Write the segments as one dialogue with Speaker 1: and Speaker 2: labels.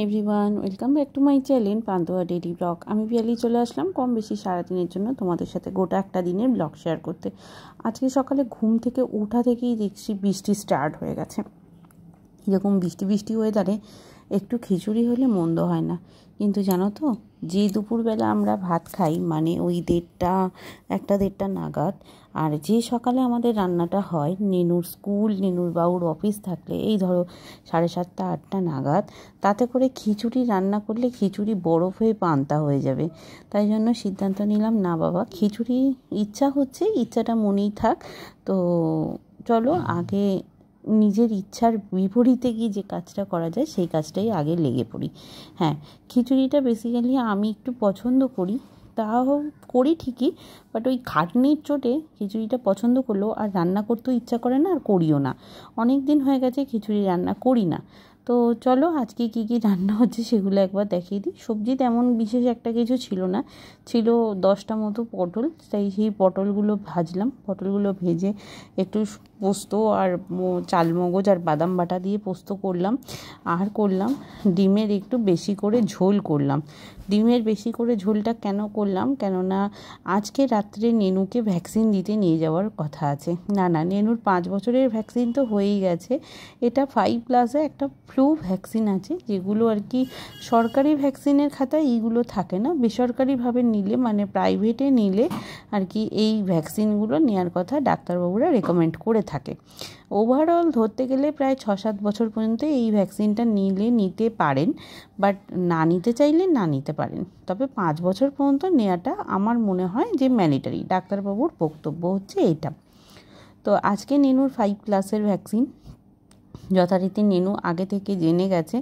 Speaker 1: Everyone, welcome back to my channel pantua daily blog. আমি পিয়ালি চলে আসলাম কম বেশি সারাদিনের জন্য তোমাদের সাথে গোটা একটা দিনের ব্লগ শেয়ার করতে। আজকে সকালে ঘুম থেকে ওঠা থেকেই দেখছি বৃষ্টি স্টার্ট হয়ে গেছে। এরকম বৃষ্টি ওয়েদারে একটু খিচুড়ি হলে মন্দ হয় না, কিন্তু জানো তো, যে দুপুরবেলা আমরা ভাত খাই মানে ওই 1:30 নাগাদ, আর যে সকালে আমাদের রান্নাটা হয় নেনুর স্কুল নেনুর বাবুর অফিস থাকলে এই ধরো 7:30 8টা নাগাদ, তাতে করে খিচুড়ি রান্না করলে খিচুড়ি বরফ হয়ে পান্তা হয়ে যাবে। তাই জন্য সিদ্ধান্ত নিলাম, না বাবা, খিচুড়ি ইচ্ছা হচ্ছে, ইচ্ছাটা মনেই থাক। তো চলো আগে নিজের ইচ্ছার বিপরীতে গিয়ে যে কাজটা করা যায় সেই কাজটাই আগে লেগে পড়ি। হ্যাঁ, খিচুড়িটা বেসিক্যালি আমি একটু পছন্দ করি, তাও করি ঠিকই, বাট ওই খাটনির চোটে খিচুড়িটা পছন্দ করলেও আর রান্না করতেও ইচ্ছা করে না, আর করিও না। অনেক দিন হয়ে গেছে খিচুড়ি রান্না করি না। তো চলো আজকে কী কী রান্না হচ্ছে সেগুলো একবার দেখিয়ে দিই। সবজি তেমন বিশেষ একটা কিছু ছিল না, ছিল 10টা মতো পটল, তাই সেই পটলগুলো ভাজলাম। পটলগুলো ভেজে একটু পোস্ত আর চালমগজ আর বাদাম বাটা দিয়ে পোস্ত করলাম। আর করলাম ডিমের একটু বেশি করে ঝোল করলাম। ডিমের বেশি করে ঝোলটা কেন করলাম, কেননা আজকে রাত্রে নেনুকে ভ্যাকসিন দিতে নিয়ে যাওয়ার কথা আছে। না, নেনুর 5 বছরের ভ্যাকসিন তো হয়েই গেছে, এটা 5+এ একটা ফ্লু ভ্যাকসিন আছে, যেগুলো আর কি সরকারি ভ্যাকসিনের খাতায় এইগুলো থাকে না, বেসরকারিভাবে নিলে মানে প্রাইভেটে নিলে আর কি এই ভ্যাকসিনগুলো নেওয়ার কথা ডাক্তারবাবুরা রেকমেন্ড করে থাকে। ওভারঅল ধরতে গেলে প্রায় 6-7 বছর পর্যন্ত এই ভ্যাকসিনটা নিতে পারেন, বাট না নিতে চাইলে না নিতে পারেন। তবে 5 বছর পর্যন্ত নেওয়াটা আমার মনে হয় যে ম্যান্ডেটরি, ডাক্তারবাবুর বক্তব্য হচ্ছে এটা। তো আজকে নেনুর 5+এর ভ্যাকসিন যথারীতি নেনু আগে থেকে জেনে গেছে,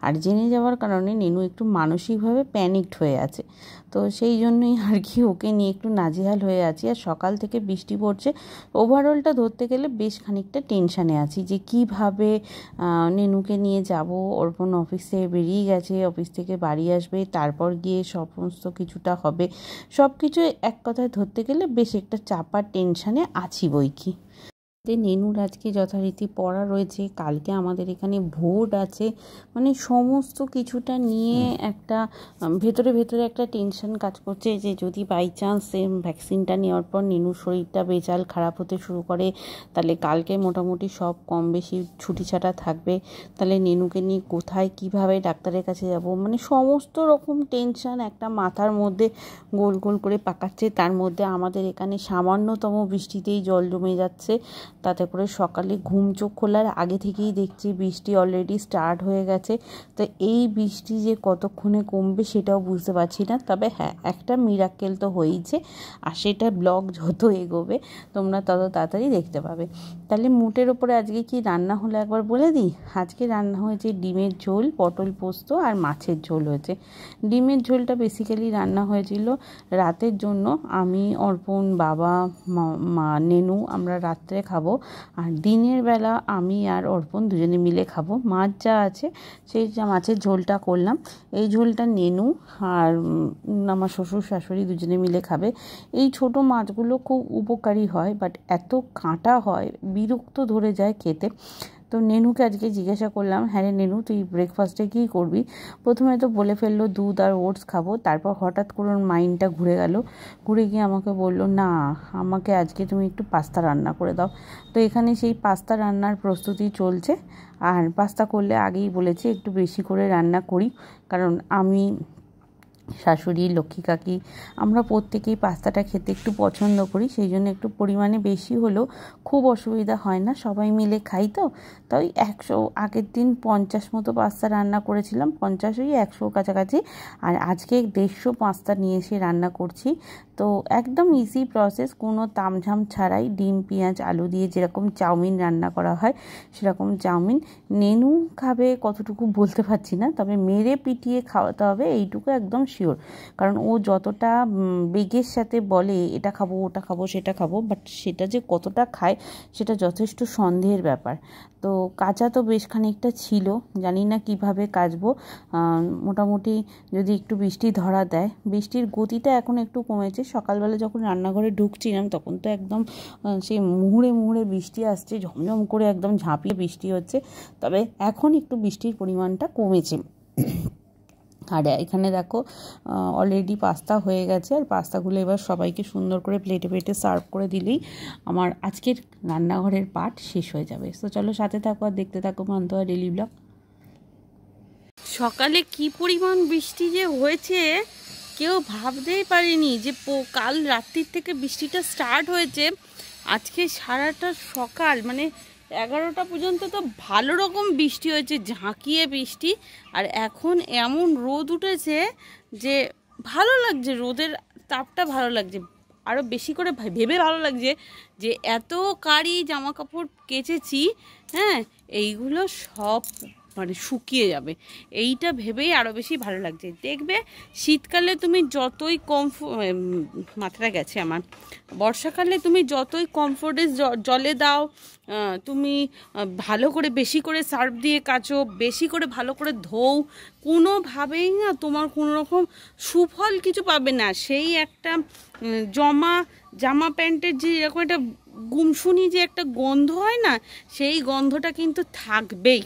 Speaker 1: আর জেনে যাওয়ার কারণে নেনু একটু মানসিকভাবে প্যানিকড হয়ে আছে। তো সেই জন্যই আর কি ওকে নিয়ে একটু নাজেহাল হয়ে আছি। আর সকাল থেকে বৃষ্টি পড়ছে, ওভারঅলটা ধরতে গেলে বেশ খানিকটা টেনশানে আছি যে কিভাবে নেনুকে নিয়ে যাব। অর্পণ অফিসে বেরিয়ে গেছে, অফিস থেকে বাড়ি আসবে, তারপর গিয়ে সমস্ত কিছুটা হবে। সব কিছু এক কথায় ধরতে গেলে বেশ একটা চাপা টেনশানে আছি বই কি। নেনুর আজকে যথারীতি পড়া রয়েছে, কালকে আমাদের এখানে ভোট আছে, মানে সমস্ত কিছুটা নিয়ে একটা ভেতরে একটা টেনশন কাজ করছে যে যদি বাই চান্স ভ্যাকসিনটা নেওয়ার পর নেনুর শরীরটা বেজাল খারাপ হতে শুরু করে, তাহলে কালকে মোটামুটি সব কম বেশি ছুটি ছাটা থাকবে, তাহলে নেনুকে নিয়ে কোথায় কিভাবে ডাক্তারের কাছে যাব, মানে সমস্ত রকম টেনশন একটা মাথার মধ্যে গোল গোল করে পাকাচ্ছে। তার মধ্যে আমাদের এখানে সামান্যতম বৃষ্টিতেই জল জমে যাচ্ছে, তাতে করে সকালে ঘুম চোখ খোলার আগে থেকেই দেখছি বৃষ্টি অলরেডি স্টার্ট হয়ে গেছে। তো এই বৃষ্টি যে কতক্ষণে কমবে সেটাও বুঝতে পারছি না। তবে হ্যাঁ, একটা মিরাক্কেল তো হয়েইছে, আর সেটা ব্লগ যত এগোবে তোমরা তত তাড়াতাড়ি দেখতে পাবে। তাহলে মুটের ওপরে আজকে কি রান্না হলো একবার বলে দিই। আজকে রান্না হয়েছে ডিমের ঝোল, পটল পোস্ত আর মাছের ঝোল হয়েছে। ডিমের ঝোলটা বেসিক্যালি রান্না হয়েছিল রাতের জন্য, আমি অর্পণ বাবা মা নেনু আমরা রাত্রে খাবো, আর দিনের বেলা আমি আর অর্পণ দুজনে মিলে খাবো। মাছ যা আছে সেই মাছের ঝোলটা করলাম। এই ঝোলটা নেনু আর আমার শ্বশুর শাশুড়ি দুজনে মিলে খাবে। এই ছোট মাছগুলো খুব উপকারী হয়, বাট এত কাঁটা হয়, বিরক্ত ধরে যায় খেতে। তো নেনুকে আজকে জিজ্ঞাসা করলাম, হ্যাঁ রে নেনু, তুই ব্রেকফাস্টে কী করবি? প্রথমে তো বলে ফেললো দুধ আর ওটস খাবো, তারপর হঠাৎ করে ওর মাইন্ডটা ঘুরে গিয়ে আমাকে বলল, না, আমাকে আজকে তুমি একটু পাস্তা রান্না করে দাও। তো এখানে সেই পাস্তা রান্নার প্রস্তুতি চলছে, আর পাস্তা করলে আগেই বলেছি একটু বেশি করে রান্না করি, কারণ আমি, শাশুড়ি, লক্ষ্মী কাকি আমরা প্রত্যেকেই পাস্তাটা খেতে একটু পছন্দ করি, সেই জন্য একটু পরিমাণে বেশি হলেও খুব অসুবিধা হয় না, সবাই মিলে খাই। তো তাই 100, আগের দিন 50 মতো পাস্তা রান্না করেছিলাম, 50 100 কাছাকাছি, আর আজকে 150 পাস্তা নিয়ে এসে রান্না করছি। তো একদম ইজি প্রসেস, কোনো তামঝাম ছাড়াই, ডিম পেঁয়াজ আলু দিয়ে যেরকম চাউমিন রান্না করা হয় সেরকম চাউমিন। নেনু খাবে কতটুকু বলতে পারছি না, তবে মেরে পিটিয়ে খাওয়াতে হবে এইটুকু একদম শিওর, কারণ ও যতটা বেগের সাথে বলে এটা খাবো ওটা খাবো সেটা খাবো, বাট সেটা যে কতটা খায় সেটা যথেষ্ট সন্দেহের ব্যাপার। তো কাঁচা তো বেশ খানিকটা ছিল, জানি না কিভাবে কাচবো। মোটামুটি যদি একটু বৃষ্টি ধরা দেয়, বৃষ্টির গতিটা এখন একটু কমেছে। সকালবেলা যখন রান্নাঘরে ঢুকছিলাম তখন তো একদম সেই মুহুরে বৃষ্টি আসছে, ঝমঝম করে একদম ঝাঁপিয়ে বৃষ্টি হচ্ছে, তবে এখন একটু বৃষ্টির পরিমাণটা কমেছে। আর এখানে দেখো অলরেডি পাস্তা হয়ে গেছে, আর পাস্তাগুলো এবার সবাইকে সুন্দর করে প্লেটে প্লেটে সার্ভ করে দিলেই আমার আজকের রান্নাঘরের পার্ট শেষ হয়ে যাবে। তো চলো সাথে থাকো আর দেখতে থাকো পান্তুয়া ডেইলি ব্লগ। সকালে কি পরিমাণ বৃষ্টি যে হয়েছে কেউ ভাবতেই পারেনি যে কাল রাত্রির থেকে বৃষ্টিটা স্টার্ট হয়েছে। আজকে সারাটা সকাল মানে 11টা পর্যন্ত তো ভালো রকম বৃষ্টি হয়েছে, ঝাঁকিয়ে বৃষ্টি। আর এখন এমন রোদ উঠেছে যে ভালো লাগছে, রোদের তাপটা ভালো লাগছে, আরও বেশি করে ভেবে ভালো লাগছে যে এত কারি জামা কাপড় কেচেছি, হ্যাঁ এইগুলো সব মানে শুকিয়ে যাবে, এইটা ভেবেই আরও বেশি ভালো লাগছে। দেখবে শীতকালে তুমি যতই মাথাটা গেছে আমার, বর্ষাকালে তুমি যতই কমফোর্টে জলে দাও, তুমি ভালো করে বেশি করে সার্ফ দিয়ে কাচো, বেশি করে ভালো করে ধোও, কোনোভাবেই না তোমার কোনো রকম সুফল কিছু পাবে না। সেই একটা জামা প্যান্টের যে এরকম একটা গুমসুনি যে একটা গন্ধ হয় না, সেই গন্ধটা কিন্তু থাকবেই।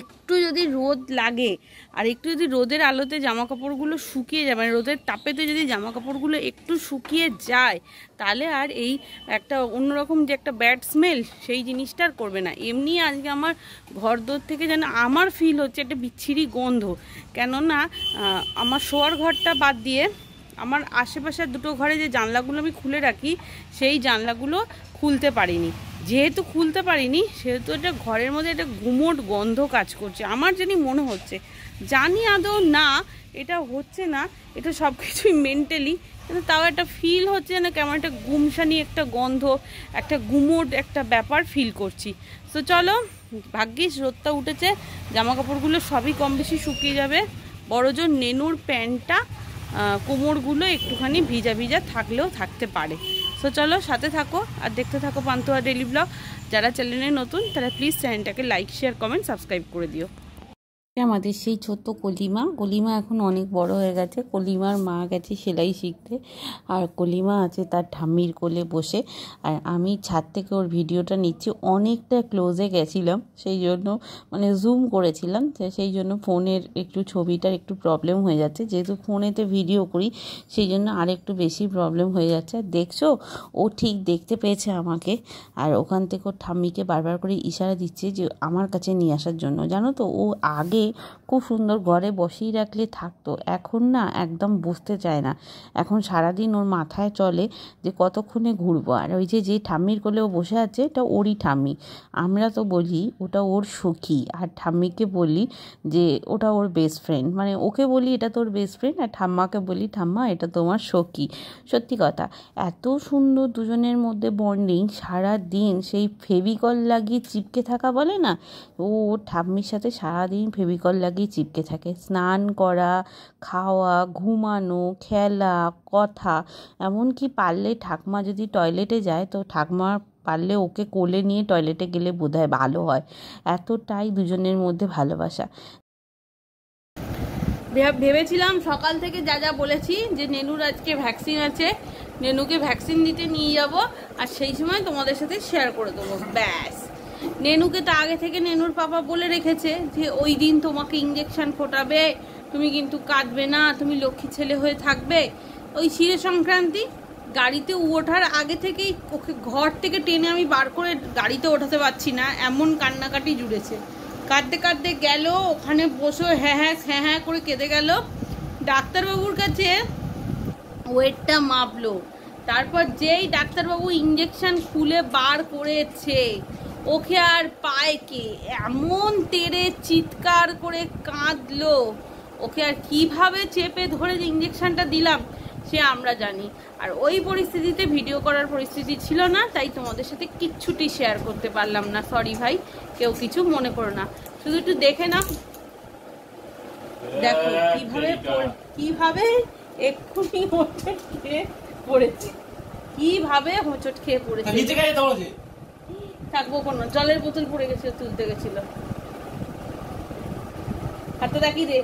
Speaker 1: একটু যদি রোদ লাগে আর একটু যদি রোদের আলোতে জামা কাপড়গুলো শুকিয়ে যায়, মানে রোদের তাপেতে যদি জামা কাপড়গুলো একটু শুকিয়ে যায়, তাহলে আর এই একটা অন্যরকম যে একটা ব্যাড স্মেল সেই জিনিসটা আর করবে না। এমনি আজকে আমার ঘরদোর থেকে যেন আমার ফিল হচ্ছে একটা বিচ্ছিরি গন্ধ, কেননা আমার শোয়ার ঘরটা বাদ দিয়ে আমার আশেপাশের দুটো ঘরে যে জানলাগুলো আমি খুলে রাখি, সেই জানলাগুলো খুলতে পারিনি। যেহেতু খুলতে পারিনি সেহেতু এটা ঘরের মধ্যে একটা গুমোট গন্ধ কাজ করছে, আমার জানি মনে হচ্ছে, জানি আদৌ না এটা হচ্ছে না, এটা সব কিছুই মেন্টালি, কিন্তু তাও একটা ফিল হচ্ছে না কেমন একটা গুমসানি একটা গন্ধ, একটা গুমোট একটা ব্যাপার ফিল করছি। তো চলো, ভাগ্যিস রোদটা উঠেছে, জামা কাপড়গুলো সবই কম বেশি শুকিয়ে যাবে। বড়জোর নেনুর প্যান্টটা কোমরগুলো একটুখানি ভিজা ভিজা থাকলেও থাকতে পারে। তো চলো সাথে থাকো আর দেখতে থাকো পান্তুয়া ডেইলি ব্লগ। যারা চ্যানেলে নতুন তারা প্লিজ চ্যানেলটাকে লাইক শেয়ার কমেন্ট সাবস্ক্রাইব করে দিও। আমাদের সেই ছোট্ট কলিমা এখন অনেক বড় হয়ে গেছে। কলিমার মা গেছে সেলাই শিখতে, আর কলিমা আছে তার ঠাম্মির কোলে বসে, আর আমি ছাদ থেকে ওর ভিডিওটা নিচ্ছি। অনেকটা ক্লোজে গেছিলাম, সেই জন্য মানে জুম করেছিলাম, সেই জন্য ফোনের একটু ছবিটার একটু প্রবলেম হয়ে যাচ্ছে, যেহেতু ফোনেতে ভিডিও করি সেই জন্য আর একটু বেশি প্রবলেম হয়ে যাচ্ছে। আর দেখছো ও ঠিক দেখতে পেয়েছে আমাকে, আর ওখান থেকে ওর ঠাম্মিকে বারবার করে ইশারা দিচ্ছে যে আমার কাছে নিয়ে আসার জন্য। জানো তো, ও আগে খুব সুন্দর ঘরে বসেই রাখলে থাকতো, এখন না একদম বসতে চায় না। এখন সারাদিন ওর মাথায় চলে যে কতক্ষণে ঘুরবো। আর ওই যে ঠাম্মির কোলে ও বসে আছে, এটা ওরই ঠাম্মি। আমরা তো বলি ওটা ওর সখী, আর ঠাম্মিকে বলি যে ওটা ওর বেস্ট ফ্রেন্ড, মানে ওকে বলি এটা তোর বেস্ট ফ্রেন্ড, আর ঠাম্মাকে বলি ঠাম্মা এটা তোমার সখী। সত্যি কথা, এত সুন্দর দুজনের মধ্যে বন্ডিং, সারা দিন সেই ফেভিকল লাগিয়ে চিপকে থাকা বলে না, ও ঠাম্মির সাথে সারাদিন ফেভিকল লাগিয়ে চিপকে থাকে। স্নান করা, খাওয়া, ঘুমানো, খেলা, কথা, এমনকি পারলে ঠাকমা যদি টয়লেটে যায় তো ঠাকমা পারলে ওকে কোলে নিয়ে টয়লেটে গেলে বোধহয় ভালো হয়, এতটাই দুজনের মধ্যে ভালোবাসা। ভেবেছিলাম সকাল থেকে যা যা বলেছি যে নেনুর আজকে ভ্যাকসিন আছে, নেনুকে ভ্যাকসিন দিতে নিয়ে যাব, আর সেই সময় তোমাদের সাথে শেয়ার করে দেবো। ব্যাস, নেনুকে তো আগে থেকে নেনুর পাপা বলে রেখেছে যে ওই দিন তোমাকে ইঞ্জেকশন ফোটাবে, তুমি কিন্তু কাঁদবে না, তুমি লক্ষ্মী ছেলে হয়ে থাকবে। ওই শিরে সংক্রান্তি গাড়িতে ওঠার আগে থেকেই ওকে ঘর থেকে টেনে আমি বার করে গাড়িতে ওঠাতে পারছি না, এমন কান্নাকাটি জুড়েছে। কাঁদতে কাঁদতে গেল, ওখানে বসে হ্যাঁ হ্যাঁ করে কেঁদে গেল। ডাক্তারবাবুর কাছে ওয়েটটা মাপলো, তারপর যেই ডাক্তারবাবু ইঞ্জেকশন খুলে বার করেছে, ওকে আর পায় কে, এমন তেড়ে চিৎকার করে কাঁদলো। ওকে আর কিভাবে চেপে ধরে যে ইঞ্জেকশনটা দিলাম সে আমরা জানি। আর ওই পরিস্থিতিতে ভিডিও করার পরিস্থিতি ছিল না, তাই তোমাদের সাথে কিচ্ছুটি শেয়ার করতে পারলাম না। সরি ভাই, কেউ কিছু মনে করো না, শুধু একটু দেখে না। দেখো কিভাবে এক্ষুনি হোঁচট খেয়ে পড়েছে, কিভাবে হোঁচট খেয়ে পড়েছে। থাকবো কোনো জলের বোতল পড়ে গেছিল, তুলতে গেছিল। হাতটা দেখি রে,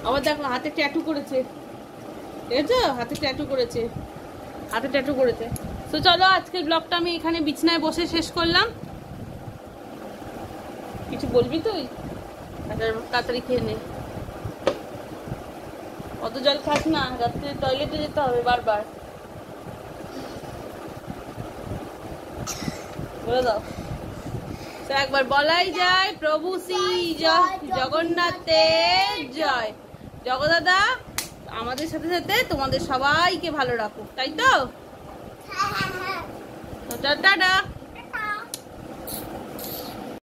Speaker 1: আবার দেখো হাতে ট্যাটু করেছে, দেখেছো হাতে ট্যাটু করেছে, হাতে ট্যাটু করেছে। তো চলো আজকের ব্লগটা আমি এখানে বিছানায় বসে শেষ করলাম। কিছু বলবি তুই? তাড়াতাড়ি খেয়ে নে, অত জল খাস না, রাত্রে টয়লেটে যেতে হবে বারবার। বলে দাও একবার, বলাই যায় প্রভু শ্রী জগন্নাথের জয়। জগদাদা আমাদের সাথে সাথে তোমাদের সবাইকে ভালো রাখুক, তাই তো? টাটা।